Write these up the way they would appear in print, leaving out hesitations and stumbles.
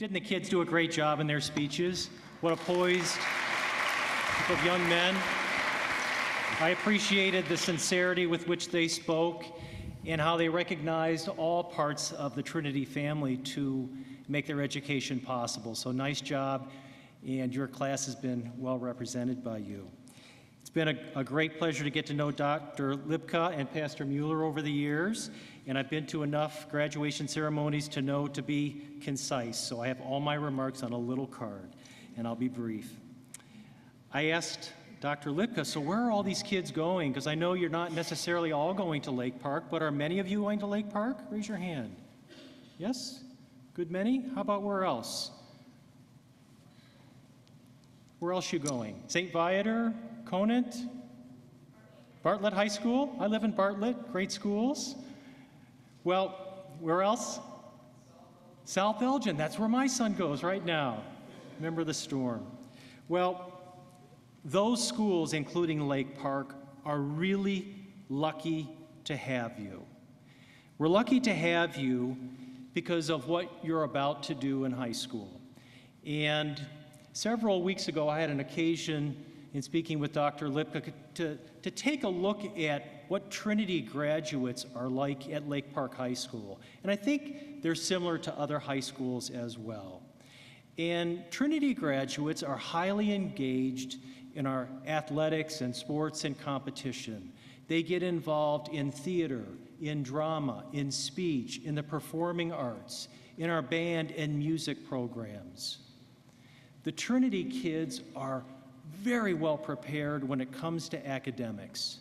Didn't the kids do a great job in their speeches? What a poised group of young men. I appreciated the sincerity with which they spoke and how they recognized all parts of the Trinity family to make their education possible. So nice job, and your class has been well represented by you. It's been a great pleasure to get to know Dr. Lipka and Pastor Mueller over the years, and I've been to enough graduation ceremonies to know to be concise, so I have all my remarks on a little card, and I'll be brief. I asked Dr. Lipka, so where are all these kids going? Because I know you're not necessarily all going to Lake Park, but are many of you going to Lake Park? Raise your hand. Yes? Good many? How about where else? Where else you going? St. Viator? Conant? Bartlett High School? I live in Bartlett. Great schools. Well, where else? South Elgin. That's where my son goes right now. Remember the storm. Well, those schools, including Lake Park, are really lucky to have you. We're lucky to have you because of what you're about to do in high school. And several weeks ago, I had an occasion in speaking with Dr. Lipka to take a look at what Trinity graduates are like at Lake Park High School. And I think they're similar to other high schools as well. And Trinity graduates are highly engaged in our athletics and sports and competition. They get involved in theater, in drama, in speech, in the performing arts, in our band and music programs. The Trinity kids are very well prepared when it comes to academics.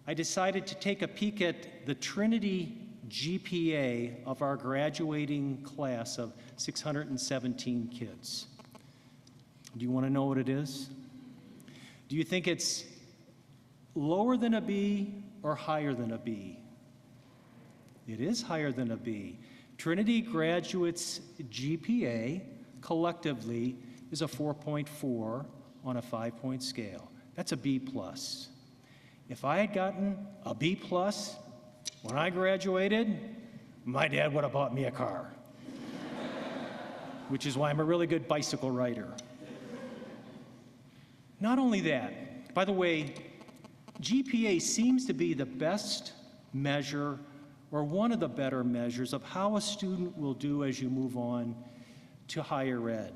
I decided to take a peek at the Trinity GPA of our graduating class of 617 kids. Do you want to know what it is? Do you think it's lower than a B or higher than a B? It is higher than a B. Trinity graduates' GPA collectively is a 4.4 on a 5-point scale. That's a B+. If I had gotten a B+ when I graduated, my dad would have bought me a car, which is why I'm a really good bicycle rider. Not only that, by the way, GPA seems to be the best measure or one of the better measures of how a student will do as you move on to higher ed.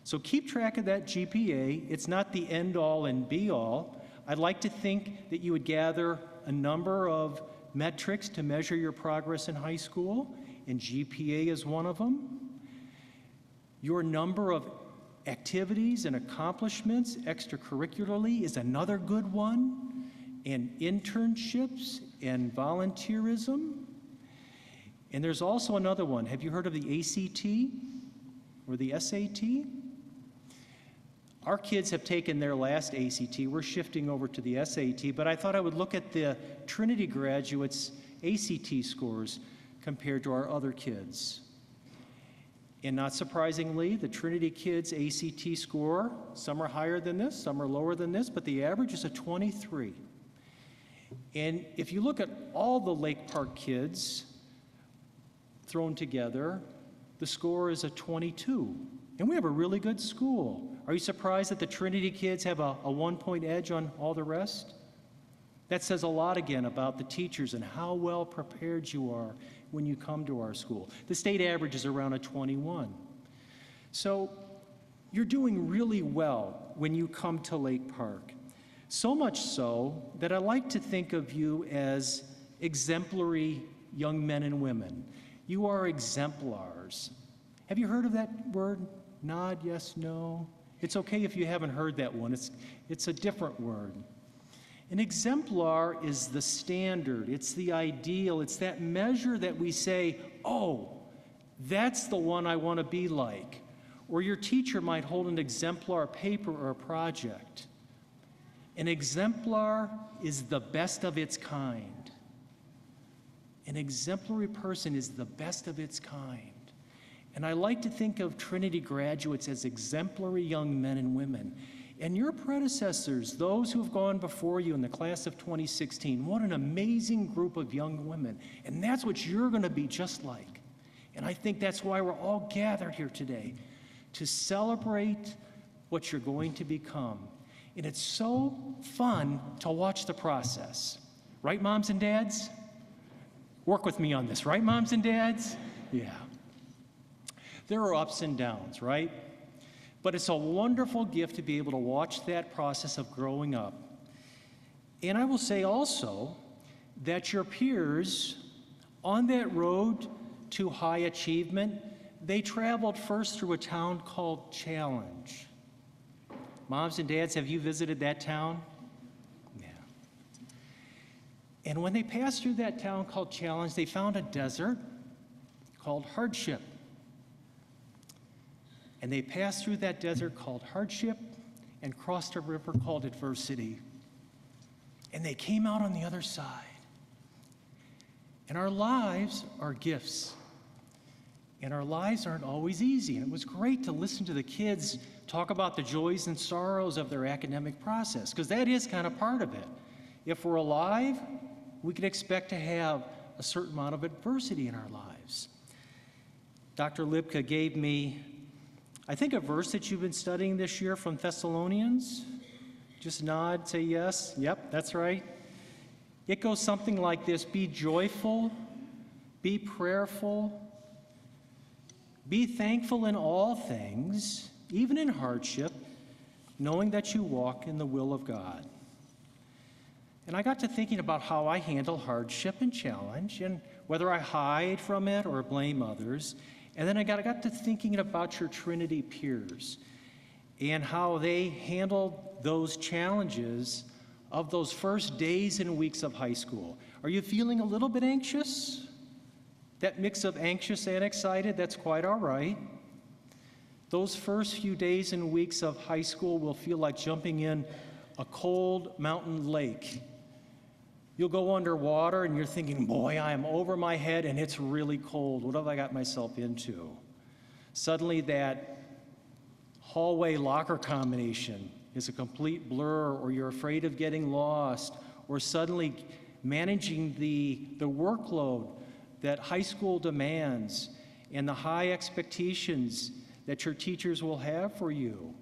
So keep track of that GPA. It's not the end-all and be-all. I'd like to think that you would gather a number of metrics to measure your progress in high school, and GPA is one of them. Your number of activities and accomplishments extracurricularly is another good one, and internships and volunteerism. And there's also another one. Have you heard of the ACT or the SAT? Our kids have taken their last ACT. We're shifting over to the SAT, but I thought I would look at the Trinity graduates' ACT scores compared to our other kids. And not surprisingly, the Trinity kids' ACT score, some are higher than this, some are lower than this, but the average is a 23. And if you look at all the Lake Park kids thrown together, the score is a 22. And we have a really good school. Are you surprised that the Trinity kids have a 1-point edge on all the rest? That says a lot again about the teachers and how well prepared you are when you come to our school. The state average is around a 21. So you're doing really well when you come to Lake Park. So much so that I like to think of you as exemplary young men and women. You are exemplars. Have you heard of that word? Nod, yes, no. It's okay if you haven't heard that one. It's a different word. An exemplar is the standard. It's the ideal. It's that measure that we say, oh, that's the one I want to be like. Or your teacher might hold an exemplar paper or a project. An exemplar is the best of its kind. An exemplary person is the best of its kind. And I like to think of Trinity graduates as exemplary young men and women. And your predecessors, those who have gone before you in the class of 2016, what an amazing group of young women. And that's what you're going to be just like. And I think that's why we're all gathered here today, to celebrate what you're going to become. And it's so fun to watch the process. Right, moms and dads? Work with me on this, right, moms and dads? Yeah. There are ups and downs, right? But it's a wonderful gift to be able to watch that process of growing up. And I will say also that your peers on that road to high achievement, they traveled first through a town called Challenge. Moms and dads, have you visited that town? Yeah. And when they passed through that town called Challenge, they found a desert called Hardship. And they passed through that desert called Hardship and crossed a river called Adversity. And they came out on the other side. And our lives are gifts. And our lives aren't always easy. And it was great to listen to the kids talk about the joys and sorrows of their academic process, because that is kind of part of it. If we're alive, we can expect to have a certain amount of adversity in our lives. Dr. Lipka gave me, I think, a verse that you've been studying this year from Thessalonians. Just nod, say yes. Yep, that's right. It goes something like this: be joyful, be prayerful, be thankful in all things, even in hardship, knowing that you walk in the will of God. And I got to thinking about how I handle hardship and challenge, and whether I hide from it or blame others. And then I got to thinking about your Trinity peers and how they handled those challenges of those first days and weeks of high school. Are you feeling a little bit anxious? That mix of anxious and excited, that's quite all right. Those first few days and weeks of high school will feel like jumping in a cold mountain lake. You'll go underwater and you're thinking, boy, I am over my head and it's really cold. What have I got myself into? Suddenly that hallway locker combination is a complete blur, or you're afraid of getting lost, or suddenly managing the workload that high school demands and the high expectations that your teachers will have for you.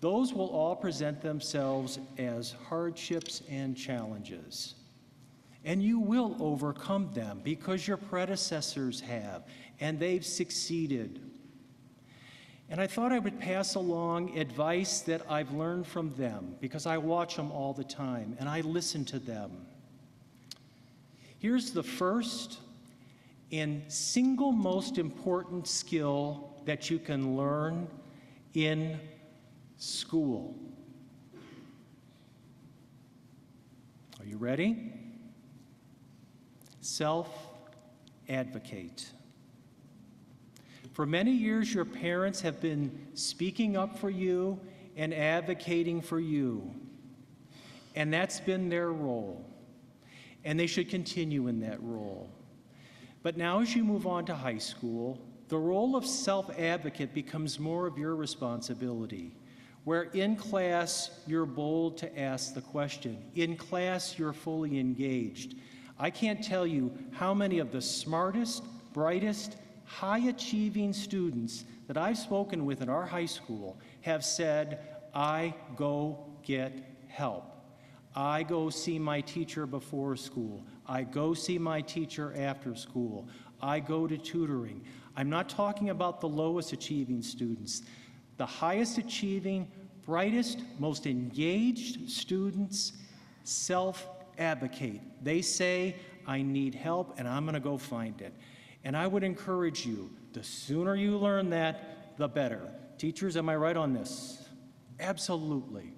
Those will all present themselves as hardships and challenges. And you will overcome them because your predecessors have, and they've succeeded. And I thought I would pass along advice that I've learned from them, because I watch them all the time and I listen to them. Here's the first and single most important skill that you can learn in school. Are you ready? Self-advocate. For many years, your parents have been speaking up for you and advocating for you, and that's been their role, and they should continue in that role. But now as you move on to high school, the role of self-advocate becomes more of your responsibility, where in class, you're bold to ask the question. In class, you're fully engaged. I can't tell you how many of the smartest, brightest, high-achieving students that I've spoken with in our high school have said, I go get help. I go see my teacher before school. I go see my teacher after school. I go to tutoring. I'm not talking about the lowest achieving students. The highest achieving, brightest, most engaged students self-advocate. They say, I need help and I'm going to go find it. And I would encourage you, the sooner you learn that, the better. Teachers, am I right on this? Absolutely.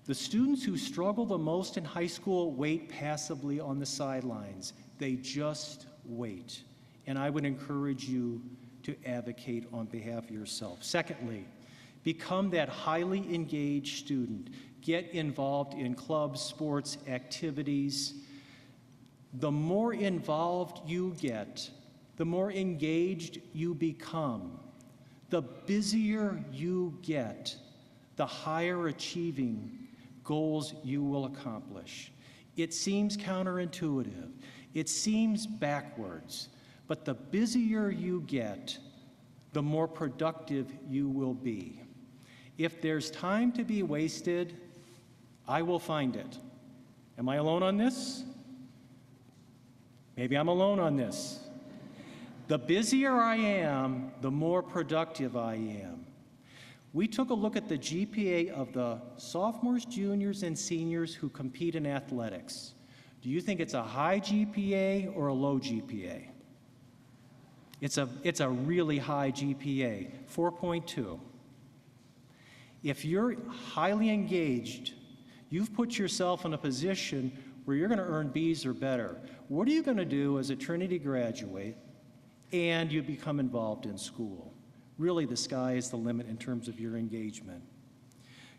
The students who struggle the most in high school wait passively on the sidelines. They just wait. And I would encourage you to advocate on behalf of yourself. Secondly, become that highly engaged student. Get involved in clubs, sports, activities. The more involved you get, the more engaged you become. The busier you get, the higher achieving goals you will accomplish. It seems counterintuitive. It seems backwards. But the busier you get, the more productive you will be. If there's time to be wasted, I will find it. Am I alone on this? Maybe I'm alone on this. The busier I am, the more productive I am. We took a look at the GPA of the sophomores, juniors, and seniors who compete in athletics. Do you think it's a high GPA or a low GPA? It's a really high GPA, 4.2. If you're highly engaged, you've put yourself in a position where you're going to earn B's or better. What are you going to do as a Trinity graduate and you become involved in school? Really, the sky is the limit in terms of your engagement.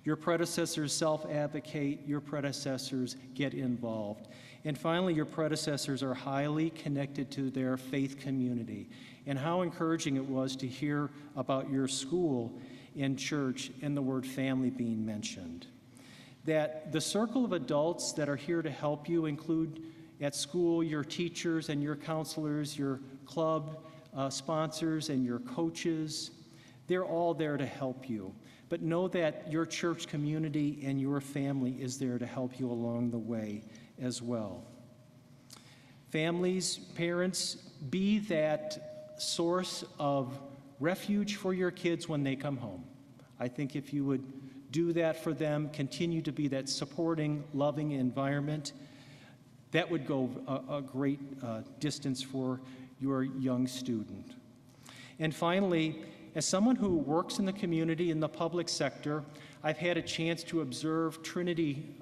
Your predecessors self-advocate, your predecessors get involved. And finally, your predecessors are highly connected to their faith community. And how encouraging it was to hear about your school in church and the word family being mentioned. That the circle of adults that are here to help you include at school your teachers and your counselors, your club sponsors and your coaches. They're all there to help you. But know that your church community and your family is there to help you along the way as well. Families, parents, be that source of refuge for your kids when they come home. I think if you would do that for them, continue to be that supporting, loving environment, that would go a great distance for your young student. And finally, as someone who works in the community in the public sector, I've had a chance to observe Trinity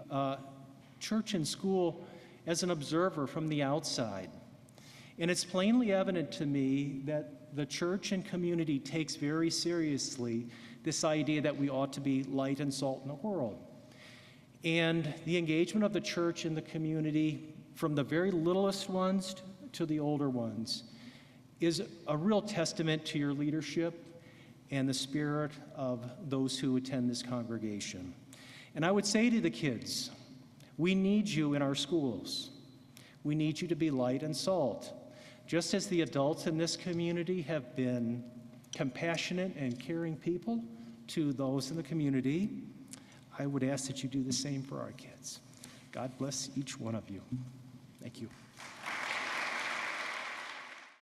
Church and School as an observer from the outside. And it's plainly evident to me that the church and community takes very seriously this idea that we ought to be light and salt in the world. And the engagement of the church and the community, from the very littlest ones to the older ones, is a real testament to your leadership and the spirit of those who attend this congregation. And I would say to the kids, we need you in our schools. We need you to be light and salt. Just as the adults in this community have been compassionate and caring people to those in the community, I would ask that you do the same for our kids. God bless each one of you. Thank you.